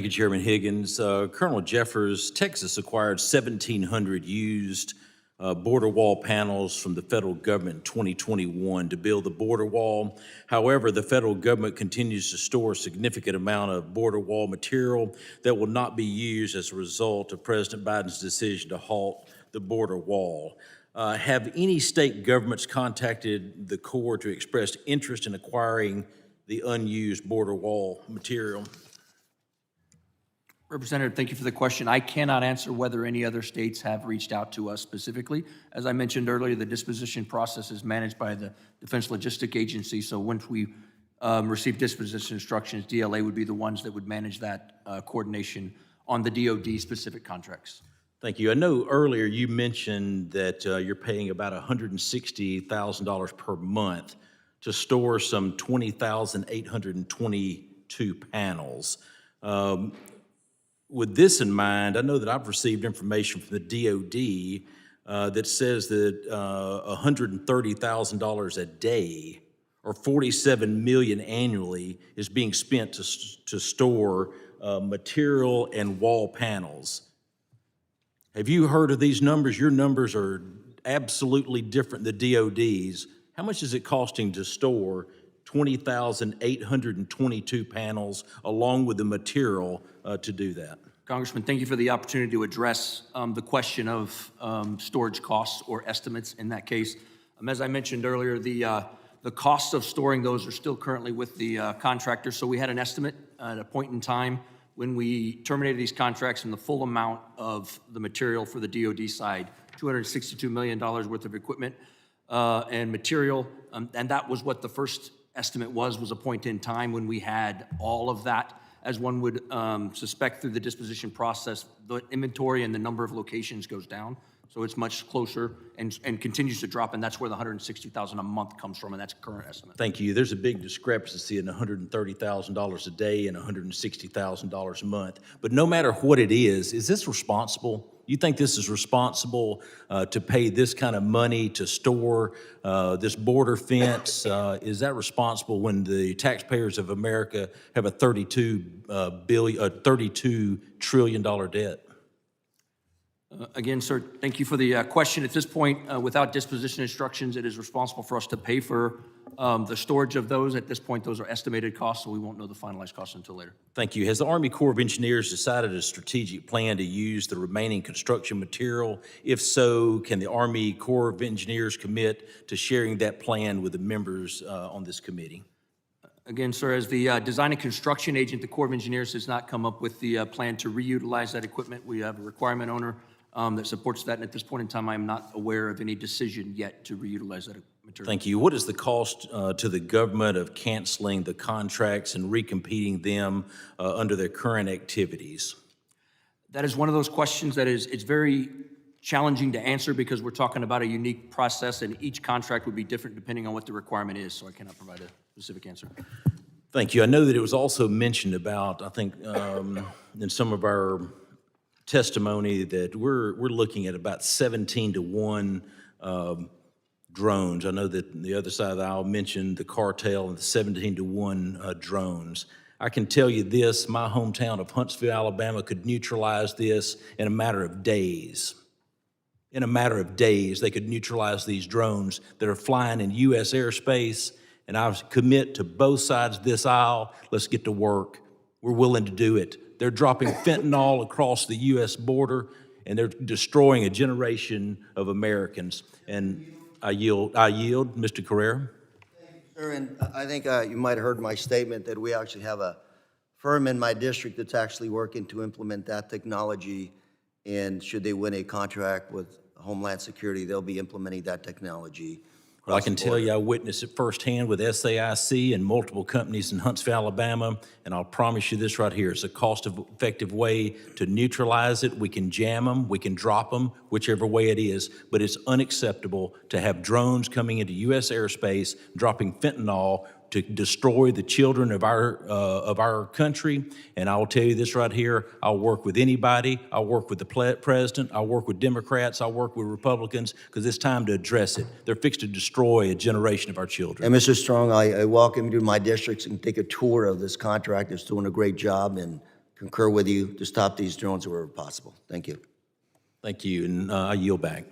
Thank you, Chairman Higgins. Colonel Jeffers, Texas acquired 1,700 used border wall panels from the federal government in 2021 to build the border wall. However, the federal government continues to store a significant amount of border wall material that will not be used as a result of President Biden's decision to halt the border wall. Have any state governments contacted the Corps to express interest in acquiring the unused border wall material? Representative, thank you for the question. I cannot answer whether any other states have reached out to us specifically. As I mentioned earlier, the disposition process is managed by the Defense Logistic Agency, so once we receive disposition instructions, DLA would be the ones that would manage that coordination on the DoD-specific contracts. Thank you. I know earlier you mentioned that you're paying about $160,000 per month to store some 20,822 panels. With this in mind, I know that I've received information from the DoD that says that $130,000 a day or $47 million annually is being spent to store material and wall panels. Have you heard of these numbers? Your numbers are absolutely different than DoD's. How much is it costing to store 20,822 panels along with the material to do that? Congressman, thank you for the opportunity to address the question of storage costs or estimates in that case. As I mentioned earlier, the costs of storing those are still currently with the contractor, so we had an estimate at a point in time when we terminated these contracts and the full amount of the material for the DoD side, $262 million worth of equipment and material, and that was what the first estimate was a point in time when we had all of that. As one would suspect through the disposition process, the inventory and the number of locations goes down. So it's much closer and continues to drop, and that's where the $160,000 a month comes from, and that's current estimate. Thank you. There's a big discrepancy in $130,000 a day and $160,000 a month. But no matter what it is this responsible? You think this is responsible to pay this kind of money to store this border fence? Is that responsible when the taxpayers of America have a $32 trillion debt? Again, sir, thank you for the question. At this point, without disposition instructions, it is responsible for us to pay for the storage of those. At this point, those are estimated costs, so we won't know the finalized costs until later. Thank you. Has the Army Corps of Engineers decided a strategic plan to use the remaining construction material? If so, can the Army Corps of Engineers commit to sharing that plan with the members on this committee? Again, sir, as the design and construction agent, the Corps of Engineers has not come up with the plan to reutilize that equipment. We have a requirement owner that supports that, and at this point in time, I am not aware of any decision yet to reutilize that material. Thank you. What is the cost to the government of canceling the contracts and recompeting them under their current activities? That is one of those questions that it's very challenging to answer because we're talking about a unique process, and each contract would be different depending on what the requirement is, so I cannot provide a specific answer. Thank you. I know that it was also mentioned about, I think, in some of our testimony that we're looking at about 17-to-1 drones. I know that the other side of the aisle mentioned the Cartel and the 17-to-1 drones. I can tell you this, my hometown of Huntsville, Alabama could neutralize this in a matter of days. In a matter of days, they could neutralize these drones that are flying in U.S. airspace, and I commit to both sides of this aisle, let's get to work. We're willing to do it. They're dropping fentanyl across the U.S. border, and they're destroying a generation of Americans. And I yield, Mr. Carrera. Thank you, sir. And I think you might have heard my statement that we actually have a firm in my district that's actually working to implement that technology. And should they win a contract with Homeland Security, they'll be implementing that technology. Well, I can tell you I witnessed it firsthand with SAIC and multiple companies in Huntsville, Alabama, and I'll promise you this right here. It's a cost-effective way to neutralize it. We can jam them, we can drop them, whichever way it is, but it's unacceptable to have drones coming into U.S. airspace, dropping fentanyl to destroy the children of our country. And I will tell you this right here, I'll work with anybody. I'll work with the president. I'll work with Democrats. I'll work with Republicans, because it's time to address it. They're fixed to destroy a generation of our children. And Mr. Strong, I welcome you to my districts and take a tour of this contract. It's doing a great job, and concur with you to stop these drones wherever possible. Thank you. Thank you, and I yield back.